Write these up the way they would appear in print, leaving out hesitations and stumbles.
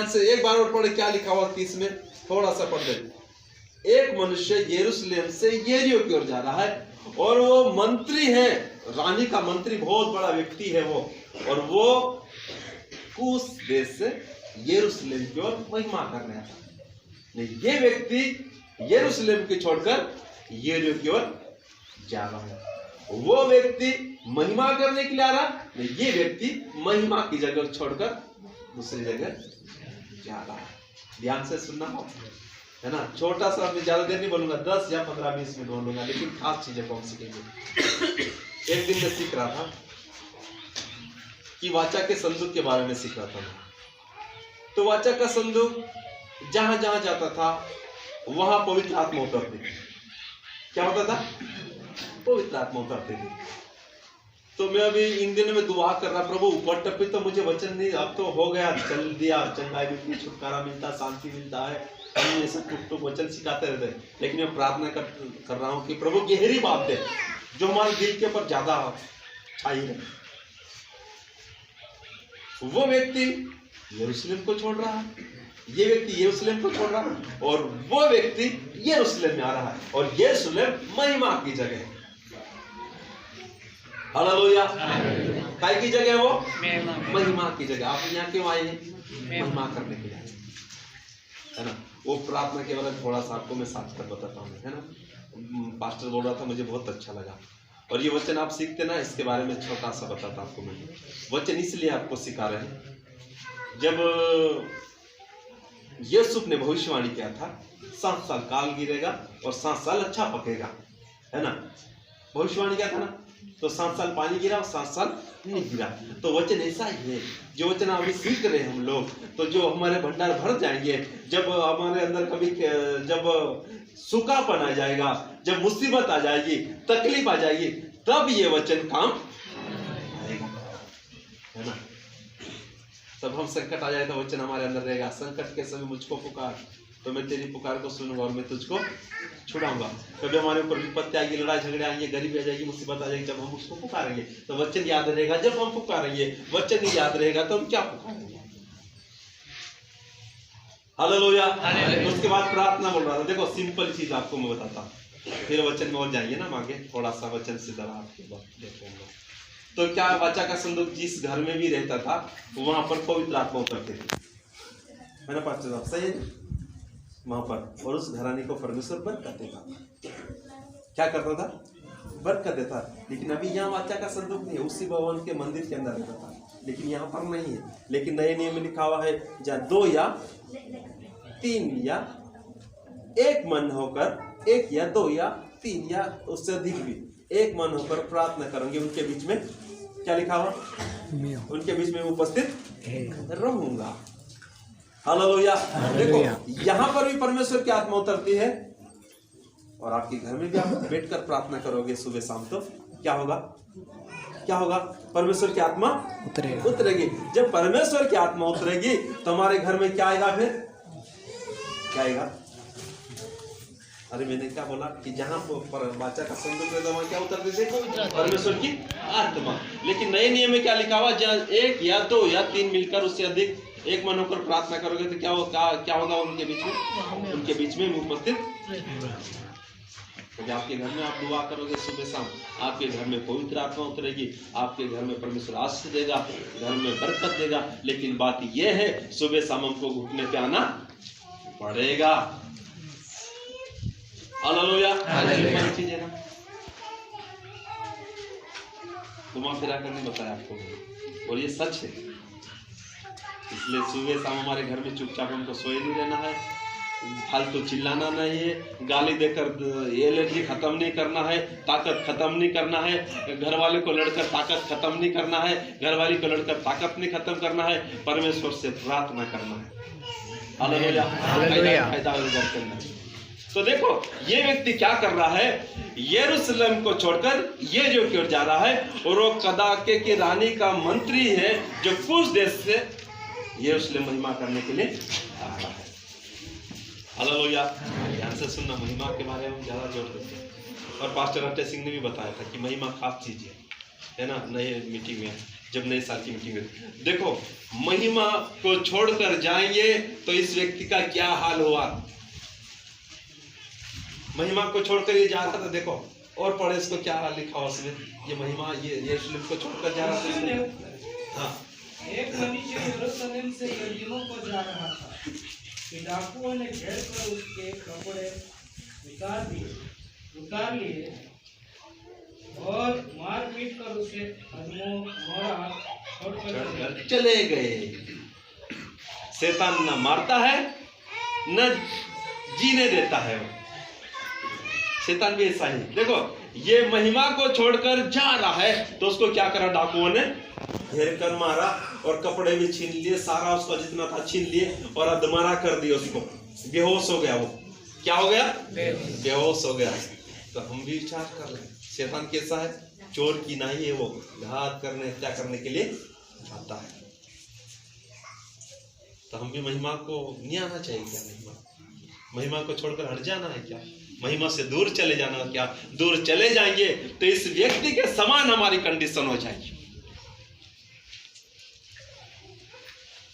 से एक बार और पढ़े, क्या लिखा हुआ 30 में, थोड़ा सा पढ़ दे। एक मनुष्य यरूशलेम से यरीहो की ओर जा रहा है, और वो मंत्री है, रानी का मंत्री, बहुत बड़ा व्यक्ति है वो, और वो कूश देश से यरूशलेम की ओर महिमा कर रहा था। ये व्यक्ति यरूशलेम की छोड़कर यरीहो की ओर जा रहा है। वो व्यक्ति महिमा करने के लिए आ रहा, ये व्यक्ति महिमा की जगह छोड़कर दूसरी जगह जा रहा है। ध्यान से सुनना हो, है ना। छोटा सा, मैं ज्यादा देर नहीं बोलूंगा, 10 या 15-20 मिनट बोलूंगा, लेकिन खास चीजें कौन सीखेंगे। एक दिन मैं सीख रहा था कि वाचा के संदूक के बारे में सीख रहा था मैं। तो वाचा का संदूक जहां जहां जाता था वहां पवित्र आत्मा उतरती थी। क्या होता था? पवित्र आत्मा उतरती थी। तो मैं अभी इन दिनों में दुआ कर रहा, प्रभु ऊपर टप्पी तो मुझे वचन नहीं, अब तो हो गया, चल दिया, चंगाई मिलती, छुटकारा मिलता, शांति मिलता है, हम ऐसा टुक वचन सिखाते रहते, लेकिन मैं प्रार्थना कर रहा हूँ कि प्रभु गहरी बात है जो हमारे दिल के ऊपर ज्यादा छाई है। वो व्यक्ति यरूशलेम को छोड़ रहा है, ये व्यक्ति यरूशलेम को छोड़ रहा है, और वो व्यक्ति यरूशलेम में आ रहा है, और यरूशलेम महिमा की जगह है। हालेलुया। काय की जगह है वो? महिमा की जगह। आप यहाँ क्यों आए हैं? महिमा करने के लिए, है ना। वो प्रार्थना के बारे में थोड़ा सा आपको मैं साथ कर बताता हूँ, है ना। पास्टर बोल रहा था, मुझे बहुत अच्छा लगा, और ये वचन आप सीखते ना, इसके बारे में छोटा सा बताता आपको मैं। वचन इसलिए आपको सिखा रहे हैं, जब यूसुफ ने भविष्यवाणी किया था 7 साल काल गिरेगा और 7 साल अच्छा पकेगा, है ना। भविष्यवाणी क्या था ना, तो 7 साल पानी गिरा और 7 साल नहीं गिरा। तो वचन ऐसा ही है, जो वचन अभी सीख रहे हैं हम लोग, तो जो हमारे भंडार भर जाएंगे, जब हमारे अंदर कभी जब सूखापन आ जाएगा, जब मुसीबत आ जाएगी, तकलीफ आ जाएगी, तब ये वचन काम आएगा, है ना। तब हम संकट आ जाए तो वचन हमारे अंदर रहेगा। संकट के समय मुझको पुकार, तो मैं तेरी पुकार को सुनूंगा और मैं तुझको छुड़ाऊंगा। कभी हमारे ऊपर विपत्ति आएगी, लड़ाई झगड़े आएंगे, गरीबी आ जाएगी, मुसीबत आ जाएगी, जब हम उसको पुकारेंगे तो वचन याद रहेगा। जब हम पुकारेंगे, वचन नहीं याद रहेगा, तो हम क्या पुकारेंगे? हालेलुया। उसके बाद प्रार्थना बोल रहा था। देखो सिंपल चीज आपको मैं बताता हूँ, फिर वचन में और जाएंगे ना आगे, थोड़ा सा वचन से जरा आपके बाद देखूंगा। तो क्या वाचा का संदूक जिस घर में भी रहता था वहां पर पवित्र आत्मा उतरते थे, है ना पास्टर साहब, सही है वहां पर। और उस घराने को परमेश्वर बरकत देता था। क्या करता था? बरकत देता। लेकिन अभी यहाँ वाचा का संदूक नहीं है, उसी भवन के मंदिर के अंदर रहता था, लेकिन यहाँ पर नहीं है। लेकिन नए नियम में लिखा हुआ है, जहाँ 2 या 3 या 1 मन होकर, 1 या 2 या 3 या उससे अधिक भी 1 मन होकर प्रार्थना करेंगे, उनके बीच में क्या लिखा हुआ? उनके बीच में उपस्थित रहूंगा। हालेलुया। देखो यहाँ पर भी परमेश्वर की आत्मा उतरती है, और आपके घर में भी आप बैठकर प्रार्थना करोगे सुबह शाम, तो क्या होगा? क्या होगा? परमेश्वर की आत्मा उतरेगी। जब परमेश्वर की आत्मा उतरेगी तो हमारे घर में क्या आएगा? फिर क्या आएगा? अरे मैंने क्या बोला कि जहाँ वाचा का संदूक है वहाँ क्या उतरते थे? परमेश्वर की आत्मा। लेकिन नए नियम में क्या लिखा हुआ? जहाँ 1 या 2 या 3 मिलकर उससे अधिक 1 मन होकर प्रार्थना करोगे तो क्या होगा? उनके बीच में उपस्थित। तो आपके घर में आप दुआ करोगे सुबह शाम, आपके घर में पवित्र आत्मा उतरेगी, आपके घर में परमेश्वर आशीष देगा, घर में बरकत देगा। लेकिन बात यह है, सुबह शाम हमको घुटने पे आना पड़ेगा। हालेलुया। चीज है ना, घुमा फिरा कर नहीं बताया आपको, और ये सच है। इसलिए सुबह शाम हमारे घर में चुपचाप हमको सोए नहीं रहना है, फालतू चिल्लाना नहीं है, गाली देकर एलर्जी खत्म नहीं करना है, ताकत खत्म नहीं करना है, घर वाले को लड़कर ताकत खत्म नहीं करना है, घर वाली को लड़कर ताकत नहीं खत्म करना है, परमेश्वर से प्रार्थना करना है। हालेलुया। फायदा करना। तो देखो ये व्यक्ति क्या कर रहा है? यरूशलेम को छोड़कर यरीहो की ओर जा रहा है, और वो कदाके की रानी का मंत्री है जो कूश देश से यरूशलेम महिमा करने के लिए आ रहा है। हालेलुया। ध्यान से सुनना, महिमा के बारे में ज्यादा जोर देते हैं, और पास्टर अट्टे सिंह ने भी बताया था कि महिमा खास चीज है ना, नए मीटिंग में जब नए साल की मीटिंग हुई। देखो महिमा को छोड़कर जाएंगे तो इस व्यक्ति का क्या हाल हुआ। महिमा को छोड़कर ये जा रहा था, देखो और पढ़े इसको क्या हाल लिखा उसमें, ये महिमा ये यरूशलेम को छोड़कर जा रहा था। हाँ, एक मनुष्य यरूशलेम से यरीहो को जा रहा था कि डाकुओं ने घेर कर उसके कपड़े उतार लिए और मार पीट कर उसे मोरा छोड़कर चले गए। शैतान न मारता है न जीने देता है, शैतान भी ऐसा ही। देखो ये महिमा को छोड़कर जा रहा है तो उसको क्या करा, डाकुओं ने घेर कर मारा और कपड़े भी छीन लिए, सारा उसका जितना था छीन लिए और अधमरा कर दिया उसको, बेहोश हो गया। वो क्या हो गया, बेहोश हो गया। तो हम भी विचार कर रहे हैं शैतान कैसा है, चोर की नहीं है, वो घात करने हत्या करने के लिए आता है। तो हम भी महिमा को नहीं आना चाहिए क्या, महिमा को छोड़कर हट जाना है क्या, महिमा से दूर चले जाना क्या। दूर चले जाएंगे तो इस व्यक्ति के समान हमारी कंडीशन हो जाएगी।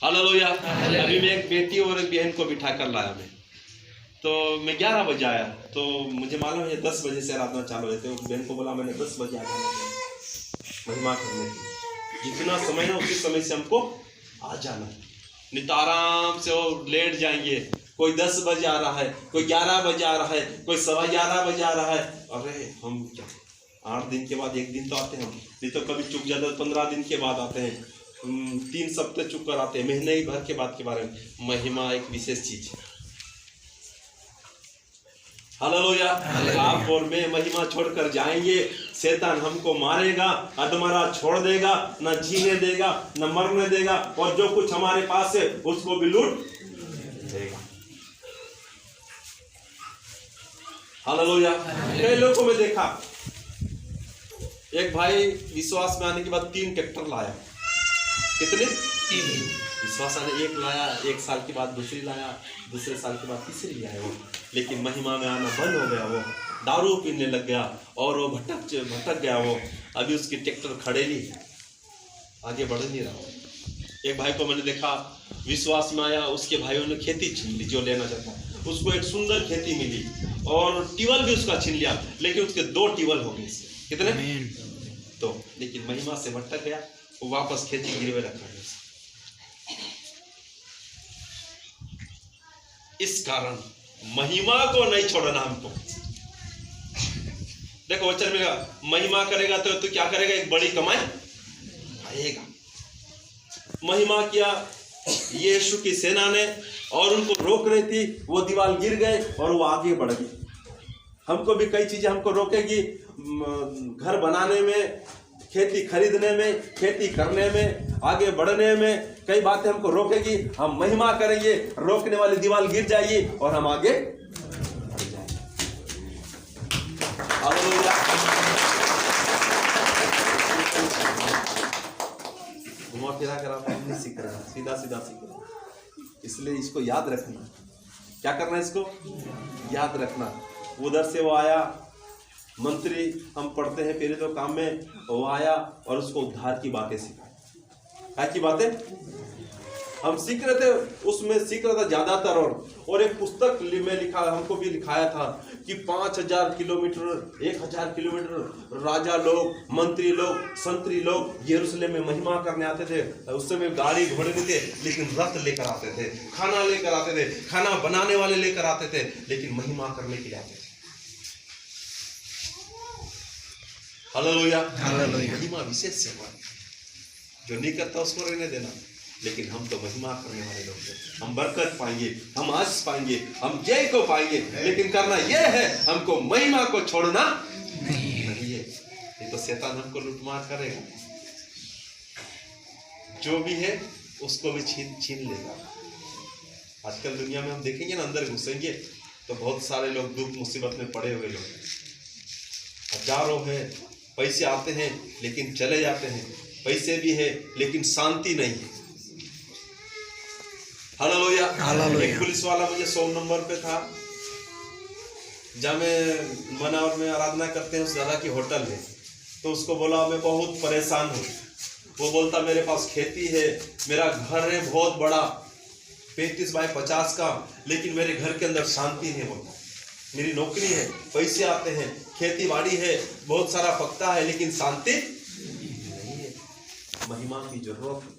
हालेलुया। अभी मैं एक बेटी और एक बहन को बिठा कर लाया मैं, तो मैं 11 बजे आया, तो मुझे मालूम है 10 बजे से आराधना चालू हुए थे। बहन को बोला मैंने 10 बजे आना महिमा करने के, जितना समय है उसी समय से हमको आ जाना है, नहीं तो आराम से वो लेट जाएंगे। कोई 10 बजे आ रहा है, कोई 11 बजे आ रहा है, कोई 11:15 बजे आ रहा है। अरे हम क्या 8 दिन के बाद 1 दिन तो आते हैं हम, नहीं तो कभी चुक जाते 15 दिन के बाद आते हैं, 3 सप्ताह चुक कर आते हैं, महीने भर के बाद के बारे में। महिमा एक विशेष चीज है। हालेलुया। आप और मैं महिमा छोड़कर जाएंगे, शैतान हमको मारेगा, अधमरा छोड़ देगा, न जीने देगा न मरने देगा, और जो कुछ हमारे पास है उसको भी लूट देगा। हालेलुया। कई लोगों में देखा, एक भाई विश्वास में आने के बाद 3 ट्रैक्टर लाया। कितने? 3 विश्वास आने, एक लाया, 1 साल के बाद दूसरी लाया, दूसरे साल के बाद तीसरी लाया वो, लेकिन महिमा में आना बंद हो गया। वो दारू पीने लग गया और वो भटक गया। वो अभी उसकी ट्रैक्टर खड़े नहीं, आगे बढ़ नहीं रहा। एक भाई को मैंने देखा विश्वास में आया, उसके भाइयों ने खेती छीन ली जो लेना चाहता, उसको एक सुंदर खेती मिली और टीवल भी उसका छीन लिया, लेकिन उसके 2 टीवल हो गए। कितने? 2। लेकिन महिमा से भटक गया, वो वापस खेती गिरवे रखा गया। इस कारण महिमा को नहीं छोड़ना हमको। देखो वचन में महिमा करेगा तो तू क्या करेगा, एक बड़ी कमाई आएगा। महिमा किया यीशु की सेना ने, और उनको रोक रही थी, वो दीवार गिर गए और वो आगे बढ़ गई। हमको भी कई चीजें हमको रोकेगी, घर बनाने में, खेती खरीदने में, खेती करने में, आगे बढ़ने में कई बातें हमको रोकेगी। हम महिमा करेंगे, रोकने वाली दीवार गिर जाएगी और हम आगे बढ़ जाएंगे। घुमा फिरा कर आप नहीं सीख रहे, सीधा सीधा सीख रहे, इसलिए इसको याद रखना। क्या करना है, इसको याद रखना। उधर से वो आया मंत्री, हम पढ़ते हैं पहले तो काम में, वो आया और उसको उद्धार की बातें सिखाई। क्या की बातें हम सीख रहे थे, उसमें सीख रहा था ज्यादातर। और एक पुस्तक में लिखा, हमको भी लिखाया था कि 5000 किलोमीटर 1000 किलोमीटर राजा लोग, मंत्री लोग, संतरी लोग यरूशलेम में महिमा करने आते थे। उस समय गाड़ी घोड़े नहीं थे, लेकिन रथ लेकर आते थे, खाना लेकर आते थे, खाना बनाने वाले लेकर आते थे, लेकिन महिमा करने के लिए आते थे। हालेलुया। महिमा विशेष सेवा, जो नहीं करता उसको रहने देना, लेकिन हम तो महिमा करने वाले लोग हैं। हम बरकत पाएंगे, हम आशीष पाएंगे, हम जय को पाएंगे, लेकिन करना यह है, हमको महिमा को छोड़ना नहीं है। ये तो शैतान हमको लूटमार करेगा, जो भी है उसको भी छीन लेगा। आजकल दुनिया में हम देखेंगे ना, अंदर घुसेंगे तो बहुत सारे लोग दुख मुसीबत में पड़े हुए लोग, हजारों हैं, पैसे आते हैं लेकिन चले जाते हैं, पैसे भी है लेकिन शांति नहीं है। हालेलुया। एक पुलिस वाला मुझे 100 नंबर पे था, जहाँ मैं मनावर में आराधना करते हैं, उस दादा की होटल है, तो उसको बोला मैं बहुत परेशान हूँ वो बोलता मेरे पास खेती है, मेरा घर है बहुत बड़ा 35 बाय 50 का, लेकिन मेरे घर के अंदर शांति है। बोलता मेरी नौकरी है, पैसे आते हैं, खेती बाड़ी है, बहुत सारा पकता है, लेकिन शांति नहीं है। महिमा की जरूरत है।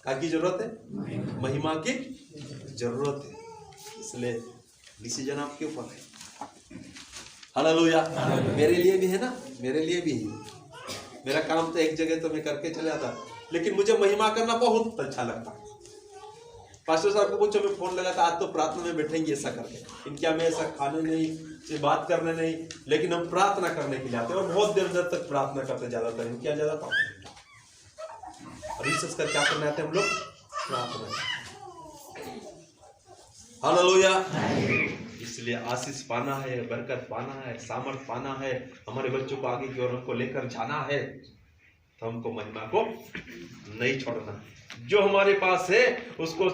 क्या की जरूरत है? महिमा की जरूरत है। इसलिए डिसीजन आपके ऊपर है। हालेलुया। मेरे लिए भी है ना, मेरे लिए भी है। मेरा काम तो एक जगह तो मैं करके चले आता, लेकिन मुझे महिमा करना बहुत अच्छा लगता है। पास्टर साहब को पूछो, मैं फोन लगाता, आज तो प्रार्थना में बैठेंगे ऐसा करके, इनके हमें ऐसा खाने नहीं, बात करने नहीं, लेकिन हम प्रार्थना करने के लिए आते हैं और बहुत देर तक प्रार्थना करते ज्यादातर। इनके ज्यादा था रिसर्च कर क्या करने आते हैं हम लोग? प्रार्थना। हालेलुया। इसलिए आशीष पाना है, बरकत पाना है, सामर्थ पाना है, हमारे बच्चों को आगे की ओर हमको लेकर जाना है, तो हमको महिमा को नहीं छोड़ना। जो हमारे पास है उसको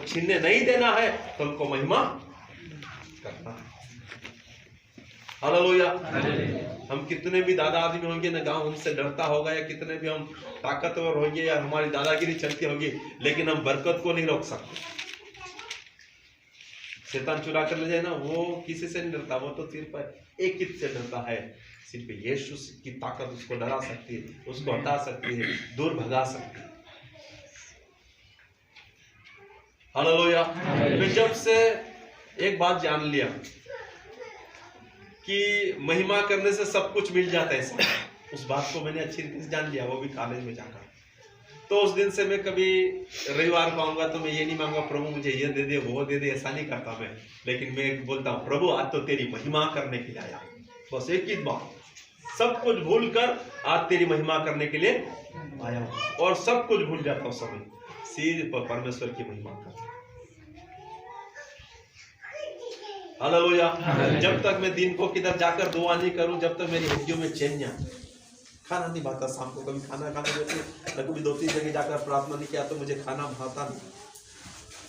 छीनने नहीं देना है, तो हमको महिमा करना है। हालेलुया। हम कितने भी दादा आदमी होंगे ना, गांव हमसे डरता होगा, या कितने भी हम ताकतवर होंगे या हमारी दादागिरी चलती होगी, लेकिन हम बरकत को नहीं रोक सकते। शैतान चुरा कर ले जाए ना, वो किसी से नहीं डरता, वो तो सिर्फ एक हित से डरता है, सिर्फ यीशु की ताकत उसको डरा सकती है, उसको हटा सकती है, दूर भगा सकती है। हालेलुया। मैं जब से एक बात जान लिया कि महिमा करने से सब कुछ मिल जाता है, उस बात को मैंने अच्छी रीति से जान लिया, वो भी कॉलेज में जाकर। तो उस दिन से मैं कभी रविवार को आऊंगा तो मैं ये नहीं मांगा प्रभु मुझे ये दे दे वो दे दे, ऐसा नहीं करता मैं, लेकिन मैं बोलता हूँ प्रभु आज तो तेरी महिमा करने के लिए आया, बस एक ही बात, सब कुछ भूल कर आज तेरी महिमा करने के लिए आया हूँ, और सब कुछ भूल जाता हूँ समय, सिर्फ परमेश्वर की महिमा कर। हालेलुया। जब तक मैं दिन को किधर जाकर दुआ नहीं करूं, जब तक मेरी हड्डियों में चैन नहीं आता, खाना नहीं भाता, शाम को कभी खाना खाने बैठे, कभी 2-3 जगह जाकर प्रार्थना नहीं किया तो मुझे खाना भाता नहीं।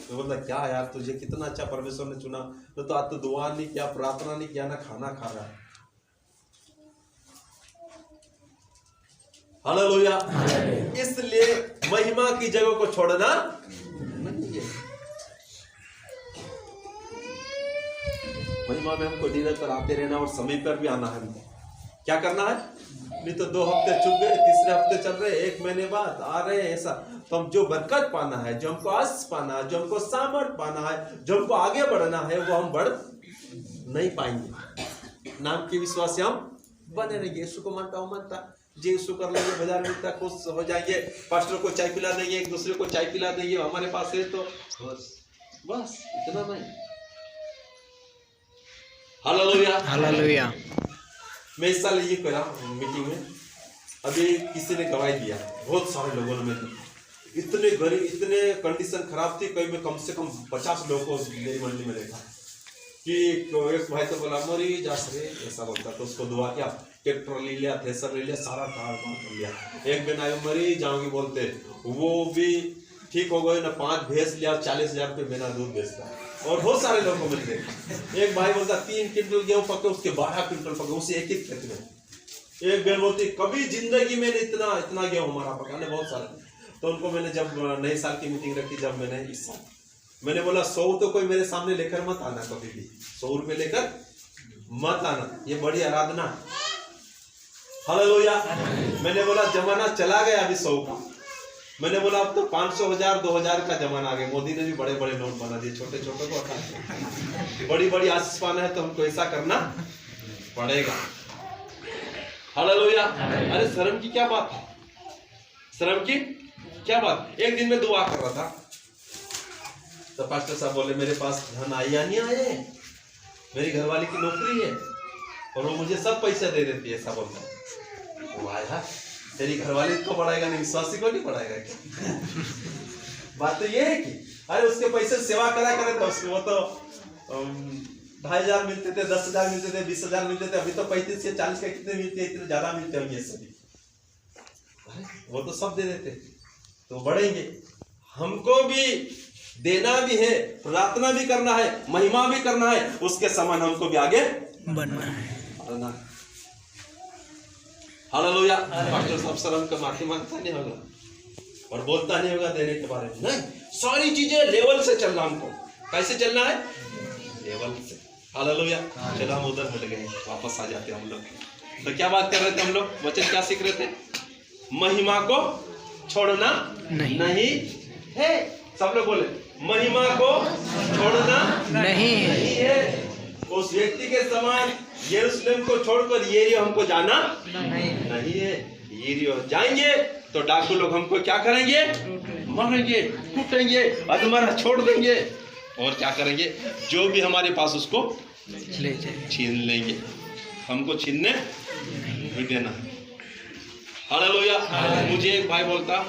तो बोलता क्या यार तुझे कितना अच्छा परमेश्वर ने चुना, तो आज तो दुआ नहीं किया, प्रार्थना नहीं किया, ना खाना खा रहा है। हालेलुया। इसलिए महिमा की जगह को छोड़ना नहीं है। महिमा में हमको निरंतर आते रहना और समय पर भी आना है। क्या करना है? नहीं तो 2 हफ्ते चुक गए, तीसरे हफ्ते चल रहे, 1 महीने बाद आ रहे हैं, ऐसा तो हम जो बरकत पाना है, जो हमको आशीष पाना है, जो हमको सामर्थ पाना है, जो हमको आगे बढ़ना है, वो हम बढ़ नहीं पाएंगे। नाम के विश्वास से हम बने रहेंगे। यीशु को मानता जी यीशु कर लेंगे, बाजार मिलता खुश हो जाएंगे, पास्टर को चाय पिला देंगे, एक दूसरे को चाय पिला देंगे, हमारे पास है तो बस इतना नहीं। हालेलुया। हालेलुया। मैं इस साल ये करा मीटिंग में, अभी किसी ने गवाही दिया, बहुत सारे लोगों ने, इतने गरीब, इतने कंडीशन खराब थी, कहीं में कम से कम 50 लोगों को मेरी मंडी में देखा कि एक भाई तो बोला मरी जा सके, ऐसा बोलता, तो उसको दुआ किया, ट्रैक्टर ले लिया, थ्रेसर ले लिया, सारा कार कर लिया। एक दिन आयो मरी जाऊंगी बोलते, वो भी ठीक हो गए ना, 5 भैंस लिया, 40,000 रुपये बिना दूध बेचता है, और बहुत सारे लोगों को मिलते। एक भाई बोलता 3 क्विंटल गेहूं पके, उसके 12 क्विंटल पके, उसे एक खेत में। एक बहन बोलती कभी जिंदगी में इतना गेहूं हमारा पका ने, बहुत सारे। तो उनको मैंने जब नए साल की मीटिंग रखी, जब मैंने इस साल मैंने बोला 100 तो कोई मेरे सामने लेकर मत आना, कभी भी 100 रुपये लेकर मत आना, ये बड़ी आराधना। हालेलुया। मैंने बोला जमाना चला गया अभी 100 का, मैंने बोला अब तो 500, 1000, 2000 का जमाना आ गया। मोदी ने भी बड़े बड़े नोट बना दिए, छोटे छोटे को हटा, बड़ी बड़ी आशीष पाना है तो हमको ऐसा करना पड़ेगा। हालेलुया। अरे शर्म की क्या बात है, शर्म की क्या बात। एक दिन में दुआ कर रहा था तो पास्टर साहब बोले मेरे पास धन आए या नहीं आए, मेरी घरवाली की नौकरी है और वो मुझे सब पैसा दे देती है, ऐसा बोलता है। वो आया तेरी घरवाली को पढ़ाएगा नहीं, विश्वासी को नहीं पढ़ाएगा क्या? बात तो ये है कि अरे उसके पैसे सेवा करा करे तो उसके, वो तो 2,500 मिलते थे, 10,000 मिलते थे, 20,000 मिलते थे, अभी तो 35 या 40 का कितने मिलते हैं, इतने ज्यादा मिलते होंगे सभी, वो तो सब दे देते, तो बढ़ेंगे। हमको भी देना भी है, प्रार्थना भी करना है, महिमा भी करना है, उसके समान हमको भी आगे बढ़ना है। हालेलुया। पास्टर साहब शर्म का माफी मांगता नहीं होगा और बोलता नहीं होगा देने के बारे में, नहीं, सारी चीजें लेवल से चलना हमको। कैसे चलना है? लेवल से। हालेलुया। चलो हम उधर हट गए, वापस आ जाते हम लोग। तो क्या बात कर रहे थे हम लोग? वचन क्या सीख रहे थे? महिमा को छोड़ना नहीं है। सब लोग बोले, महिमा को छोड़ना नहीं है। उस व्यक्ति के समान यरूशलेम को छोड़कर यरीहो हमको जाना नहीं है। यरीहो जाएंगे तो डाकू लोग हमको क्या करेंगे? मारेंगे, कूटेंगे, अधमरा छोड़ देंगे और क्या करेंगे? जो भी हमारे पास उसको छीन लेंगे। हमको छीनने नहीं देना। हालेलुया। मुझे एक भाई बोलता,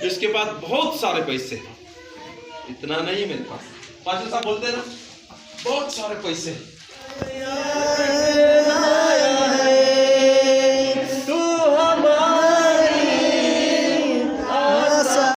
इसके पास बहुत सारे पैसे, इतना नहीं मेरे पास। पास्टर साहब बोलते ना, बहुत सारे पैसे,